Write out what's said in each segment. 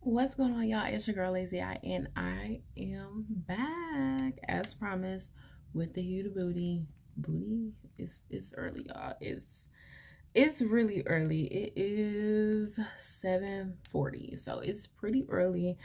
What's going on, y'all? It's your girl Lazy Eye, and I am back as promised with the Huda booty. Booty? It's early, y'all. It's really early. It is 7:40, so it's pretty early.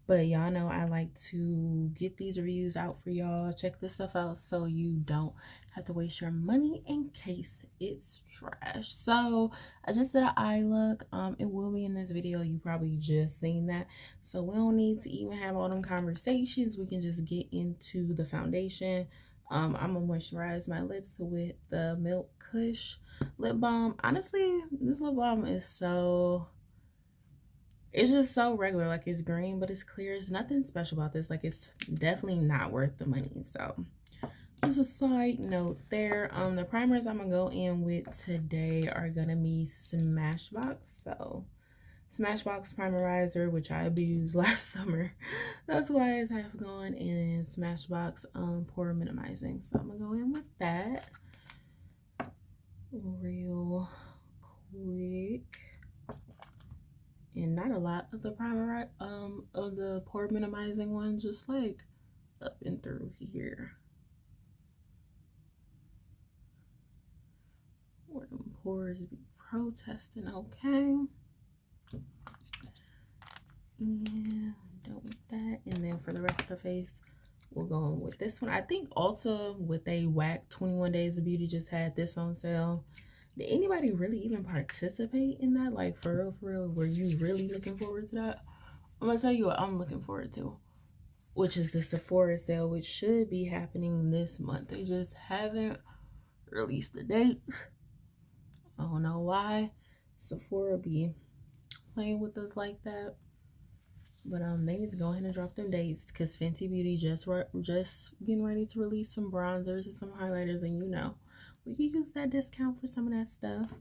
But y'all know I like to get these reviews out for y'all. Check this stuff out so you don't have to waste your money in case it's trash. So I just did an eye look. It will be in this video. You probably just seen that. So we don't need to even have all them conversations. We can just get into the foundation. I'm gonna moisturize my lips with the Milk Kush lip balm. Honestly, this lip balm is it's just so regular. Like, it's green but it's clear. It's nothing special about this. Like, it's definitely not worth the money. So just a side note there. The primers I'm gonna go in with today are gonna be Smashbox. So Smashbox primerizer, which I abused last summer. That's why it's half gone. And Smashbox pore minimizing. So I'm gonna go in with that real quick. And not a lot of the primer of the pore minimizing one, just like up and through here where the pores be protesting. Okay, and done with that. And then for the rest of the face, we'll go on with this one. I think Ulta with a whack 21 Days of Beauty just had this on sale. Did anybody really even participate in that? Like, for real, were you really looking forward to that? I'm gonna tell you what I'm looking forward to, which is the Sephora sale, which should be happening this month. They just haven't released the date. I don't know why Sephora be playing with us like that. But they need to go ahead and drop them dates, because Fenty Beauty just getting ready to release some bronzers and some highlighters, and we can use that discount for some of that stuff.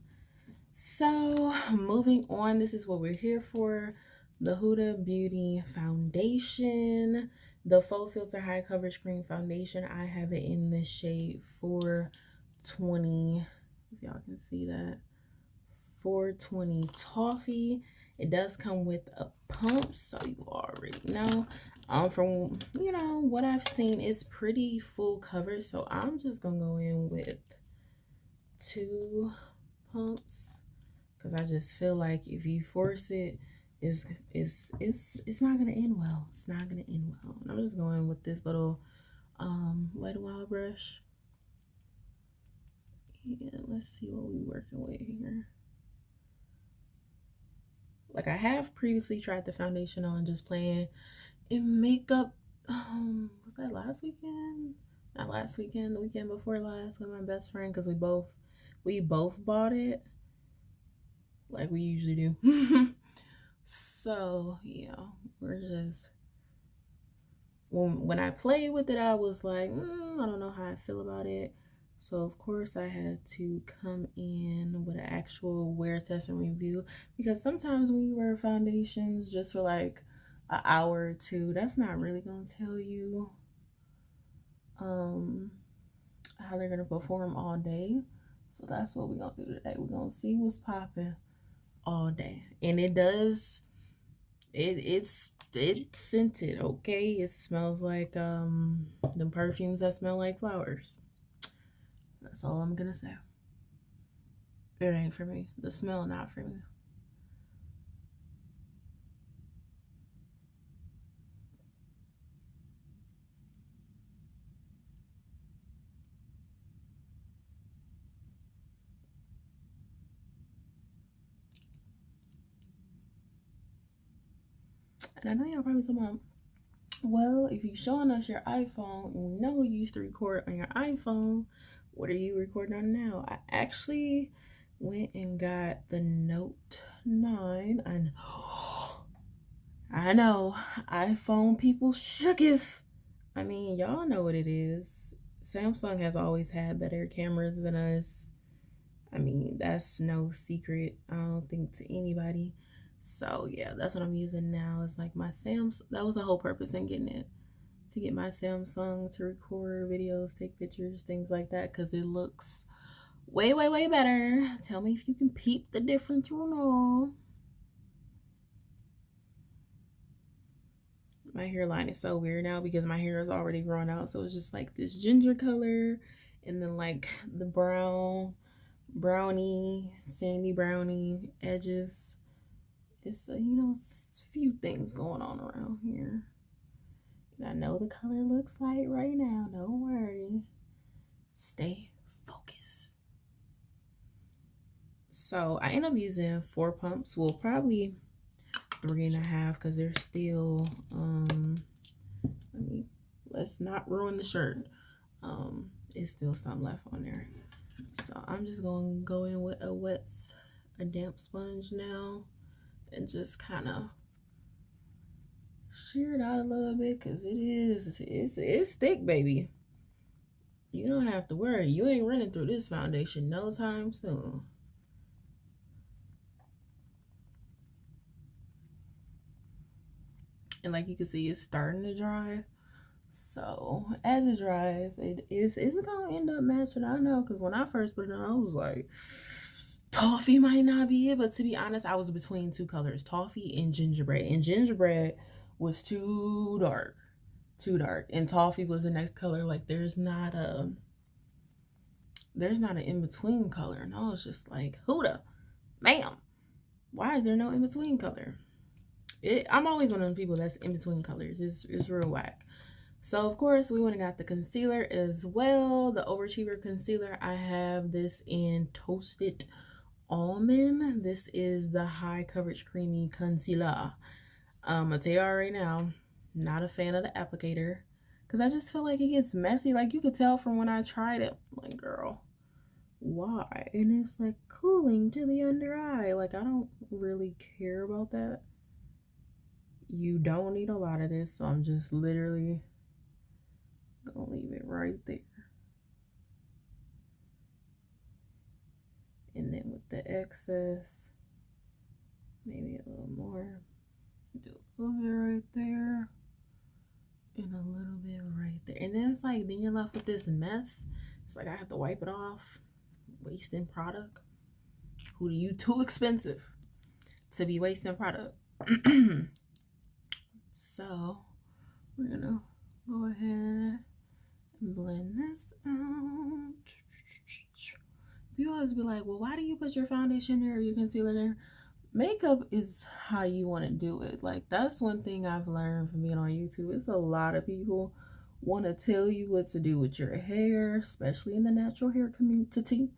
So moving on, this is what we're here for. The Huda Beauty Foundation, the Faux Filter High Coverage Cream Foundation. I have it in the shade 420, if y'all can see that, 420 Toffee. It does come with a pump, so you already know. From what I've seen, it's pretty full coverage, so I'm just gonna go in with 2 pumps, because I just feel like if you force it, it's not gonna end well. It's not gonna end well. And I'm just going with this little Wet n Wild brush. Yeah, let's see what we're working with here. Like, I have previously tried the foundation on just playing in makeup. Was that last weekend? Not last weekend, the weekend before last, with my best friend, because we both bought it like we usually do. So yeah, we're just, when I played with it, I was like, I don't know how I feel about it. So of course I had to come in with an actual wear test and review, because sometimes when you wear foundations just for like an hour or two, that's not really gonna tell you how they're gonna perform all day. So that's what we're gonna do today. We're gonna see what's popping all day. And it's scented, okay? It smells like the perfumes that smell like flowers. That's all I'm gonna say. It ain't for me. The smell, not for me. And I know y'all probably talking, well, if you're showing us your iPhone, and we know you used to record on your iPhone, what are you recording on now? I actually went and got the Note 9. And I know iPhone people shooketh. I mean, y'all know what it is. Samsung has always had better cameras than us. I mean, that's no secret, I don't think, to anybody. So yeah, that's what I'm using now. It's like my Samsung. That was the whole purpose in getting it, to get my Samsung to record videos, take pictures, things like that, because it looks way, way, way better. Tell me if you can peep the difference or not. My hairline is so weird now because my hair is already grown out. So it's just like this ginger color and then like the brownie, sandy brownie edges. It's, it's a few things going on around here. And I know the color looks light right now. Don't worry. Stay focused. So I end up using 4 pumps. Well, probably 3.5 because there's still, let's not ruin the shirt. It's still some left on there. So I'm just going to go in with a damp sponge now and just kind of shear it out a little bit because it's thick, baby. You don't have to worry. You ain't running through this foundation no time soon. And like you can see, it's starting to dry. So as it dries, it's gonna end up matching. I know, because when I first put it on, I was like, toffee might not be it. But to be honest, I was between 2 colors, toffee and gingerbread. And gingerbread was too dark. And toffee was the next color. Like there's not an in-between color. And I was just like, Huda, ma'am, why is there no in-between color? I'm always one of the people that's in between colors. It's real whack. So of course we went and got the concealer as well. The Overachiever concealer. I have this in Toasted Almond. This is the high coverage creamy concealer. I'll tell y'all right now, not a fan of the applicator because I just feel like it gets messy. Like you could tell from when I tried it. I'm like, girl, why? And it's like cooling to the under eye. Like I don't really care about that. You don't need a lot of this, so I'm just literally gonna leave it right there. And then with the excess, maybe a little more. Do a little bit right there. And a little bit right there. And then it's like, then you're left with this mess. It's like I have to wipe it off. Wasting product. Who do you too expensive to be wasting product? So we're gonna go ahead and blend this out. You always be like, well, why do you put your foundation there or your concealer there? Makeup is how you want to do it. Like that's one thing I've learned from being on YouTube. It's a lot of people want to tell you what to do with your hair, especially in the natural hair community.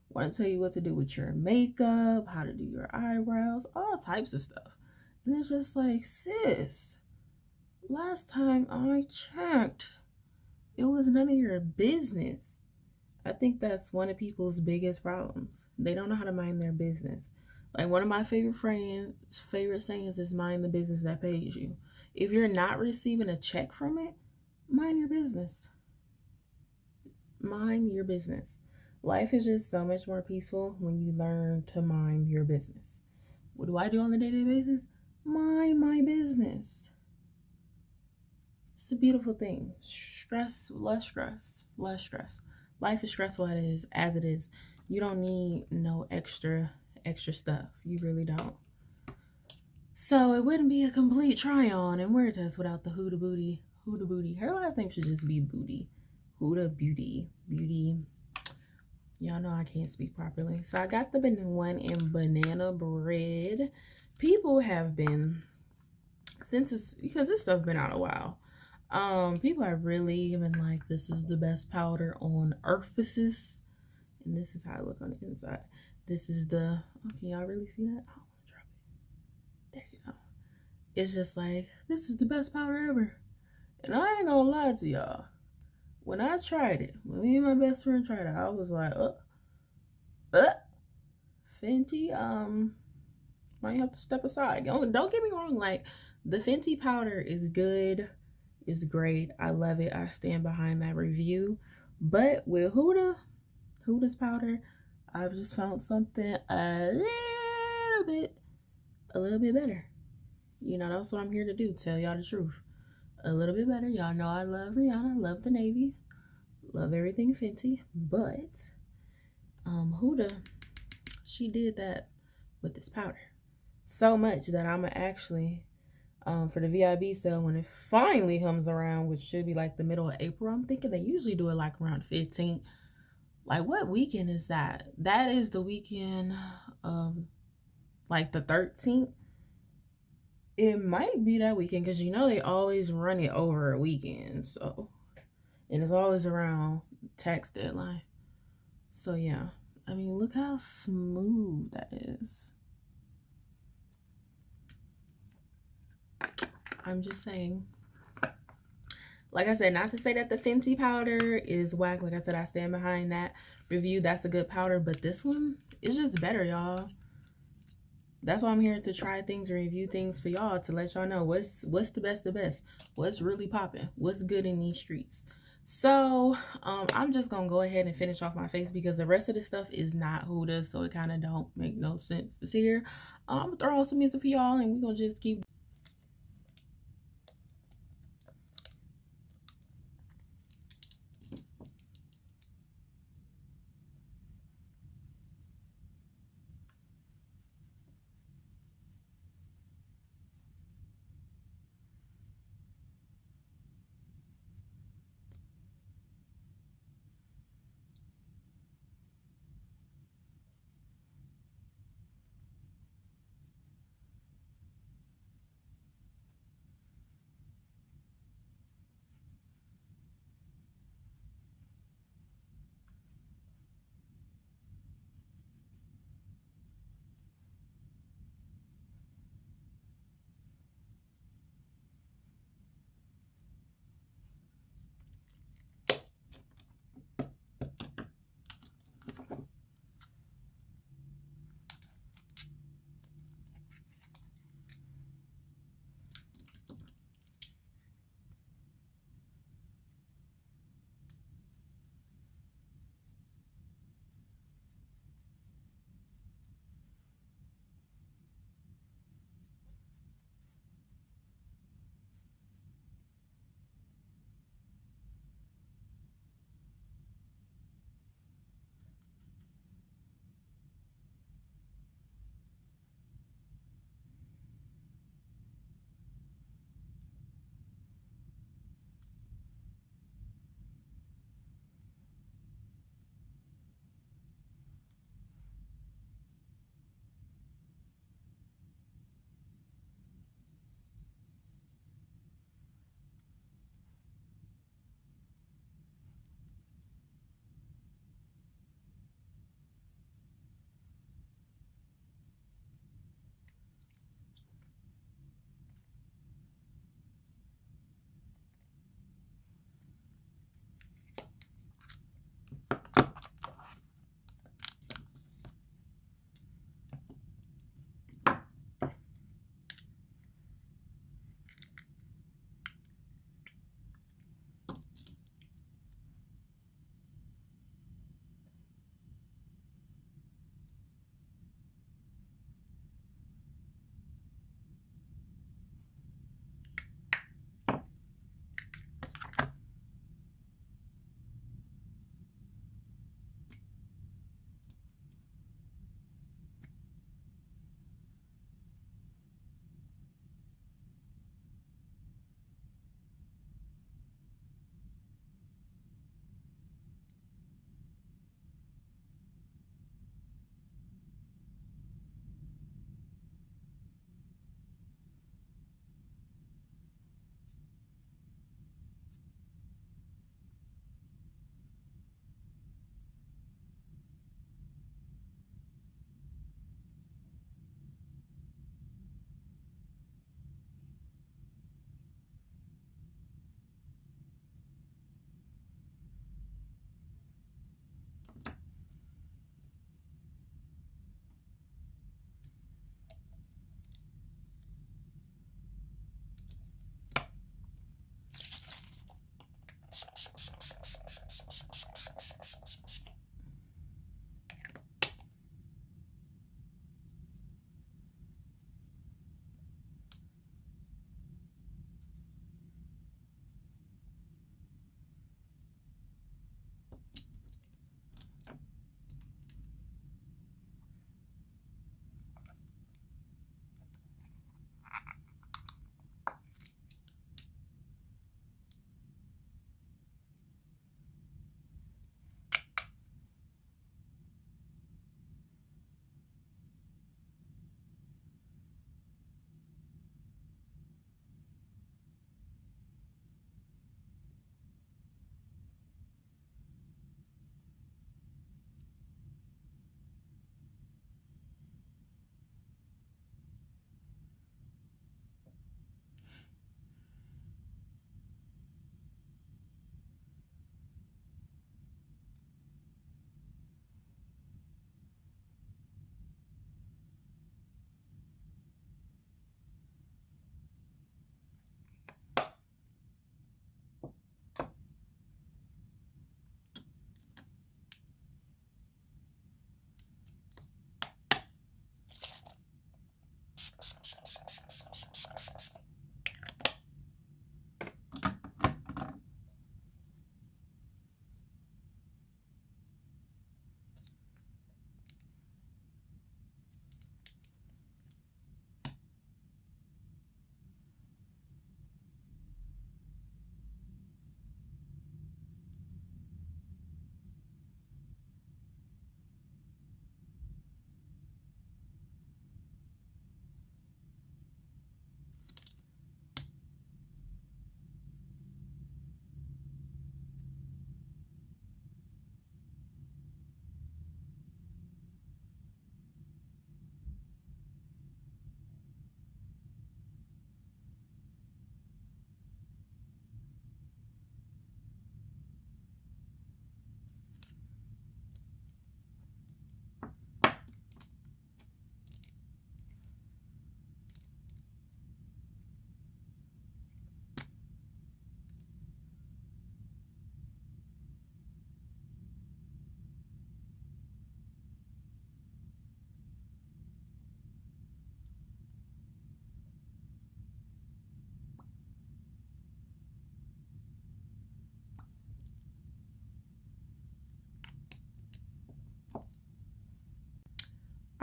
Want to tell you what to do with your makeup, how to do your eyebrows, all types of stuff. And it's just like, sis, last time I checked, it was none of your business. I think that's one of people's biggest problems. They don't know how to mind their business. Like one of my favorite sayings is mind the business that pays you. If you're not receiving a check from it, mind your business. Mind your business. Life is just so much more peaceful when you learn to mind your business. What do I do on a day-to-day basis? Mind my business. It's a beautiful thing. Less stress. Life is stressful as it is. You don't need no extra stuff. You really don't. So it wouldn't be a complete try on and wear test without the Huda Booty. Her last name should just be Booty. Huda Beauty. Y'all know I can't speak properly. So I got the one in banana bread. People have been, because this stuff been out a while. People have really been like, this is the best powder on earthfaces. And this is how I look on the inside. This is the, can y'all really see that? I don't want to drop it. There you go. It's just like, this is the best powder ever. And I ain't gonna lie to y'all. When I tried it, when me and my best friend tried it, I was like, Fenty, might have to step aside. Don't get me wrong, like, the Fenty powder is good. It's great. I love it. I stand behind that review. But with Huda's powder, I've just found something a little bit better. You know, that's what I'm here to do. Tell y'all the truth. A little bit better. Y'all know I love Rihanna. Love the Navy. Love everything Fenty. But Huda, she did that with this powder. So much that I'm actually for the VIB sale when it finally comes around, which should be like the middle of April. I'm thinking they usually do it like around 15th. Like, what weekend is that? That is the weekend of like the 13th. It might be that weekend because you know they always run it over a weekend. So, and it's always around tax deadline. So yeah, I mean, look how smooth that is. I'm just saying. Like I said, not to say that the Fenty powder is whack. Like I said, I stand behind that review. That's a good powder, but this one is just better, y'all. That's why I'm here, to try things and review things for y'all, to let y'all know what's the best of best, what's really popping, what's good in these streets. So I'm just gonna go ahead and finish off my face because the rest of the stuff is not Huda, so it kind of don't make no sense to sit here. I'm gonna throw on some music for y'all and we're gonna just keep.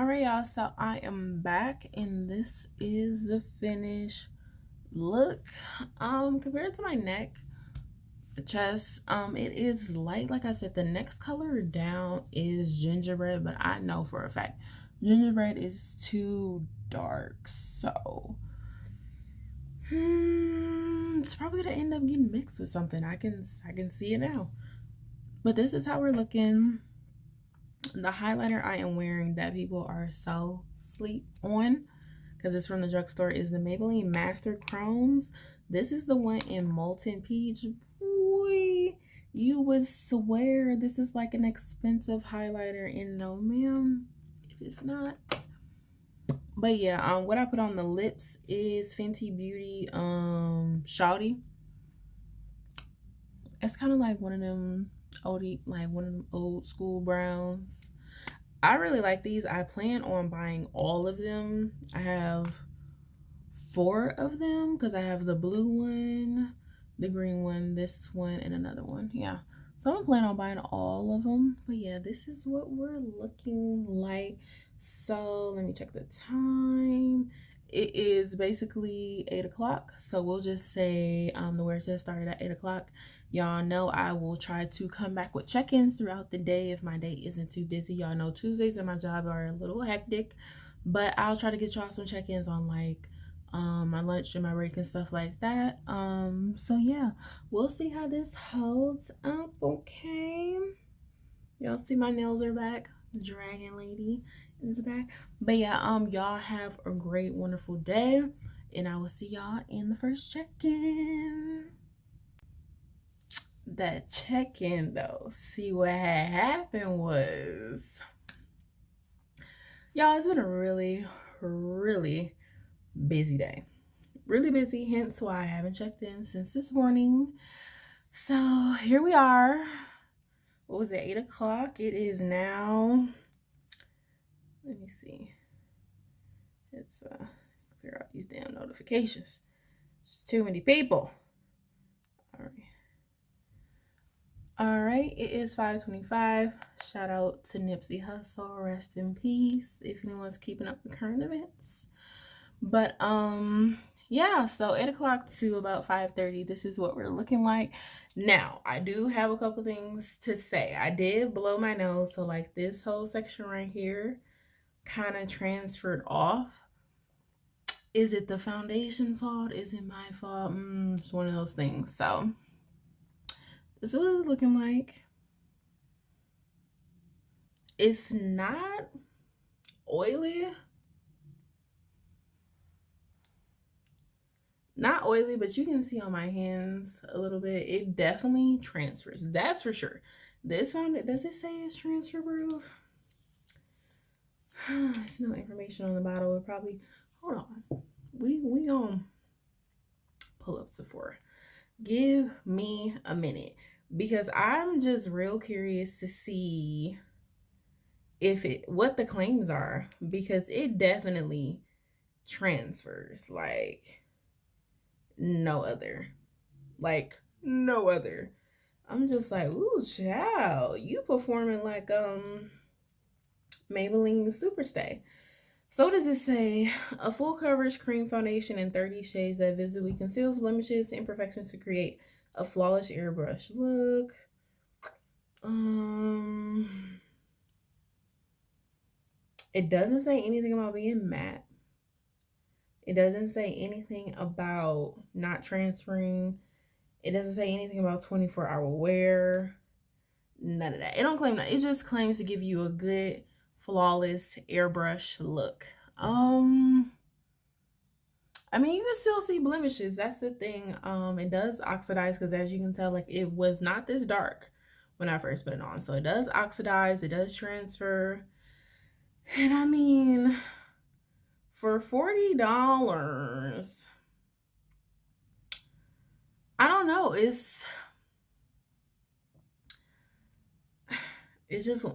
All right, y'all, so I am back and this is the finished look. Compared to my neck, the chest, it is light. Like I said, the next color down is gingerbread, but I know for a fact gingerbread is too dark, so it's probably gonna end up getting mixed with something. I can see it now. But this is how we're looking. The highlighter I am wearing that people are so sleep on, because it's from the drugstore, is the Maybelline Master Chromes. This is the one in Molten Peach. Boy, you would swear this is like an expensive highlighter, and no ma'am, it is not. But yeah, what I put on the lips is Fenty Beauty Shawty. It's kind of like one of them old school browns. I really like these. I plan on buying all of them. I have 4 of them because I have the blue one, the green one, this one, and another one. Yeah, so I'm planning on buying all of them. But yeah, this is what we're looking like. So let me check the time. It is basically 8 o'clock, so we'll just say the where it says started at 8 o'clock. Y'all know I will try to come back with check-ins throughout the day if my day isn't too busy. Y'all know Tuesdays at my job are a little hectic, but I'll try to get y'all some check-ins on like my lunch and my break and stuff like that. So yeah, we'll see how this holds up. Okay, y'all see my nails are back. Dragon lady is back. But yeah, y'all have a great, wonderful day, and I will see y'all in the first check-in. That check-in though, see what had happened was, y'all, it's been a really busy day. Really busy, hence why I haven't checked in since this morning. So here we are. What was it, 8 o'clock? It is now, let me see. It's clear out these damn notifications. It's too many people. All right, it is 5:25. Shout out to Nipsey Hussle, rest in peace, if anyone's keeping up with current events. But yeah, so 8 o'clock to about 5:30, this is what we're looking like. Now, I do have a couple things to say. I did blow my nose, so like this whole section right here kind of transferred off. Is it the foundation fault? Is it my fault? It's one of those things. So this is what it's looking like. It's not oily. Not oily, but you can see on my hands a little bit. It definitely transfers. That's for sure. This one, does it say it's transfer proof? There's no information on the bottle. We'll probably, hold on. We gonna pull up Sephora. Give me a minute, because I'm just real curious to see what the claims are, because it definitely transfers like no other. Like no other. I'm just like, ooh, child, you performing like Maybelline Superstay. So what does it say? A full coverage cream foundation in 30 shades that visibly conceals blemishes and imperfections to create a flawless airbrush look. It doesn't say anything about being matte. It doesn't say anything about not transferring. It doesn't say anything about 24-hour wear. None of that. It don't claim that. It just claims to give you a good, flawless airbrush look. I mean, you can still see blemishes. That's the thing. It does oxidize, because as you can tell, like, it was not this dark when I first put it on. So it does oxidize. It does transfer. And I mean, for $40, I don't know. It's just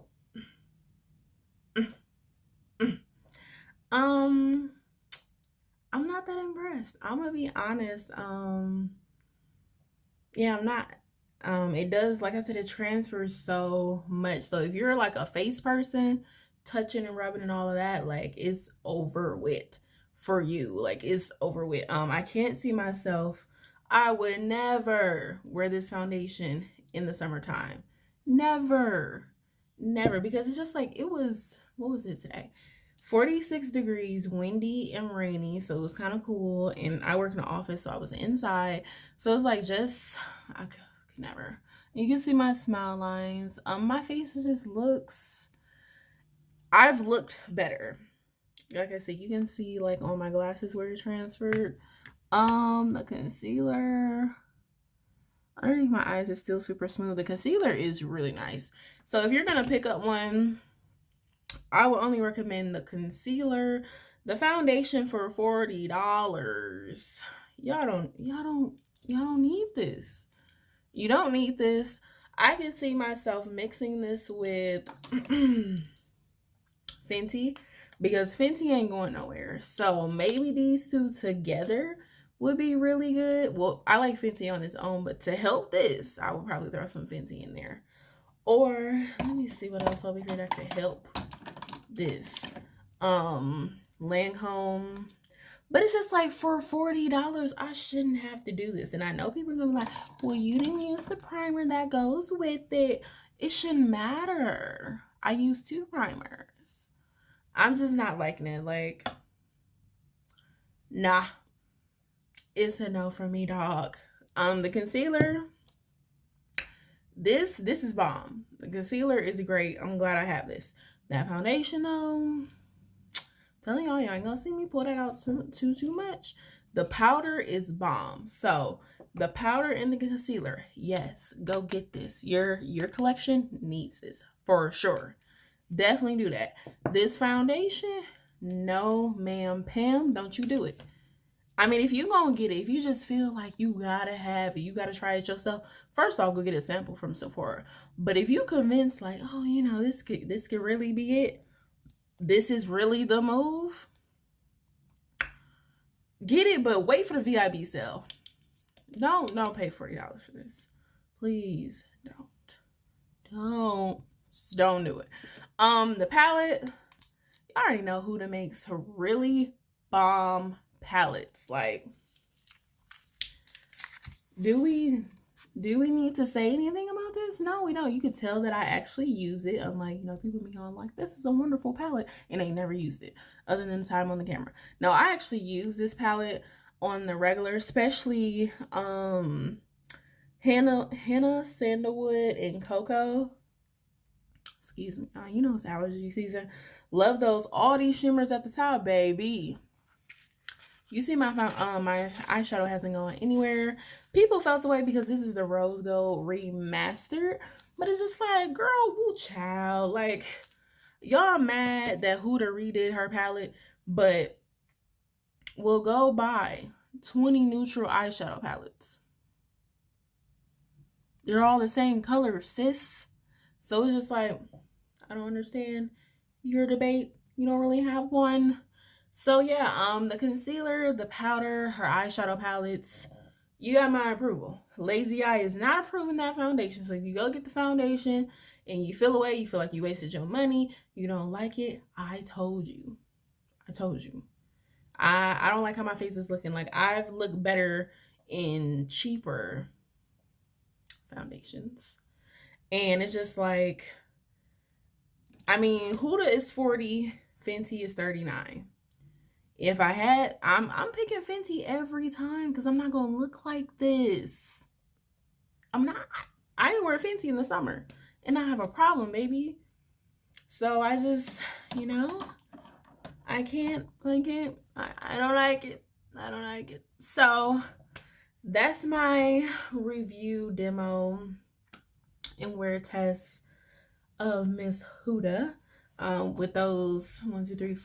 I'm not that impressed. I'm gonna be honest. Yeah, I'm not. It does, like I said, it transfers so much. So if you're like a face person, touching and rubbing and all of that, like it's over with for you. Like it's over with. I can't see myself. I would never wear this foundation in the summertime. Never. Never. Because it's just like it was, what was it today? 46 degrees, windy and rainy, so it was kind of cool. And I work in the office, so I was inside. So it's like just I could never. You can see my smile lines. My face just looks, I've looked better. Like I said, you can see like on my glasses where it transferred. The concealer underneath my eyes is still super smooth. The concealer is really nice. So if you're gonna pick up one, I would only recommend the concealer. The foundation for $40. Y'all don't need this. You don't need this. I can see myself mixing this with Fenty, because Fenty ain't going nowhere. So maybe these two together would be really good. Well, I like Fenty on its own, but to help this, I would probably throw some Fenty in there. Or let me see what else over here that could help this. Lancome. But it's just like for $40, I shouldn't have to do this. And I know people are gonna be like, well, you didn't use the primer that goes with it. It shouldn't matter. I use 2 primers. I'm just not liking it. Like, nah. It's a no for me, dog. The concealer, this is bomb. The concealer is great. I'm glad I have this. That foundation though, telling y'all ain't gonna see me pull that out too much. The powder is bomb. So the powder and the concealer, yes, go get this. Your collection needs this for sure. Definitely do that. This foundation, no ma'am, Pam, don't you do it. I mean, if you gonna get it, if you just feel like you gotta have it, you gotta try it yourself, first off, go get a sample from Sephora. But if you convinced like, oh, you know, this could really be it, this is really the move, get it, but wait for the VIB sale. Don't pay $40 for this. Please don't do it. The palette, you already know Huda makes her really bomb palettes. Like, do we need to say anything about this? No, we don't. You could tell that I actually use it. Unlike, you know, people be going like, this is a wonderful palette, and they never used it other than the time on the camera. No, I actually use this palette on the regular, especially Henna, Sandalwood, and Cocoa. Excuse me. You know it's allergy season. Love those. All these shimmers at the top, baby. You see my eyeshadow hasn't gone anywhere. People felt away because this is the Rose Gold Remastered. But it's just like, girl, woo child. Like, y'all mad that Huda redid her palette, but we'll go buy 20 neutral eyeshadow palettes. They're all the same color, sis. So it's just like, I don't understand your debate. You don't really have one. So yeah, the concealer, the powder, her eyeshadow palettes, you got my approval. Lazy Eye is not approving that foundation. So if you go get the foundation and you feel away, you feel like you wasted your money, you don't like it, I told you. I don't like how my face is looking. Like, I've looked better in cheaper foundations. And it's just like, I mean, Huda is 40, Fenty is 39. If I had, I'm picking Fenty every time because I'm not going to look like this. I'm not. I didn't wear Fenty in the summer and I have a problem, baby. So I just, you know, I can't. I don't like it. I don't like it. So that's my review, demo, and wear test of Miss Huda. With those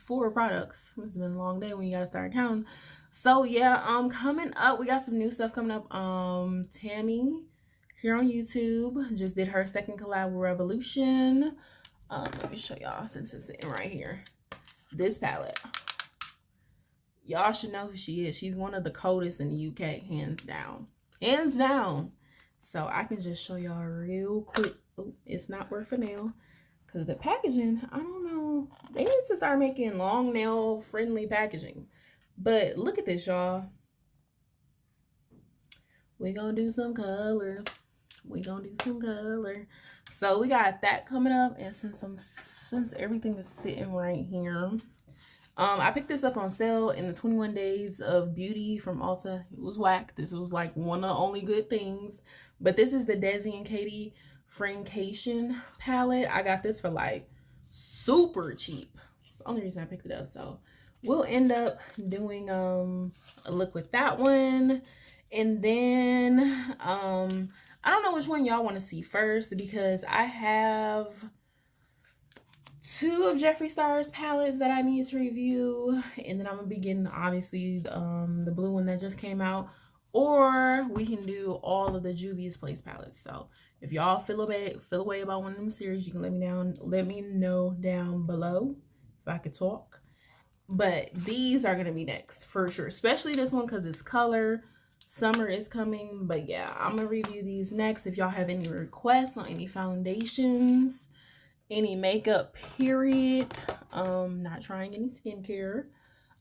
4 products. It's been a long day when you gotta start counting. So yeah, coming up, we got some new stuff coming up. Tammy here on YouTube just did her second collab with Revolution. Let me show y'all since it's sitting right here. This palette, y'all should know who she is. She's one of the coldest in the UK, hands down, hands down. So I can just show y'all real quick. Oh, it's not worth a nail. Because the packaging, I don't know know, they need to start making long nail friendly packaging. But look at this, y'all. We gonna do some color. We gonna do some color. So we got that coming up, and since everything is sitting right here, I picked this up on sale in the 21 Days of Beauty from Ulta. It was whack. This was like one of the only good things. But this is the Desi and Katie Frankation palette. I got this for like super cheap. It's the only reason I picked it up. So we'll end up doing a look with that one. And then I don't know which one y'all want to see first, because I have 2 of Jeffree Star's palettes that I need to review, and then I'm gonna be getting obviously the blue one that just came out, or we can do all of the Juvia's Place palettes. So if y'all feel away about one of them series, you can let me know down below if I could talk. But these are gonna be next for sure, especially this one because it's color. Summer is coming, but yeah, I'm gonna review these next. If y'all have any requests on any foundations, any makeup, period, not trying any skincare.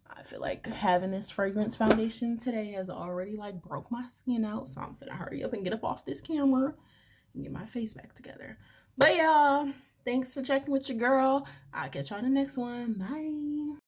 I feel like having this fragrance foundation today has already like broke my skin out, so I'm gonna hurry up and get up off this camera and get my face back together. But y'all, thanks for checking with your girl. I'll catch y'all in the next one. Bye.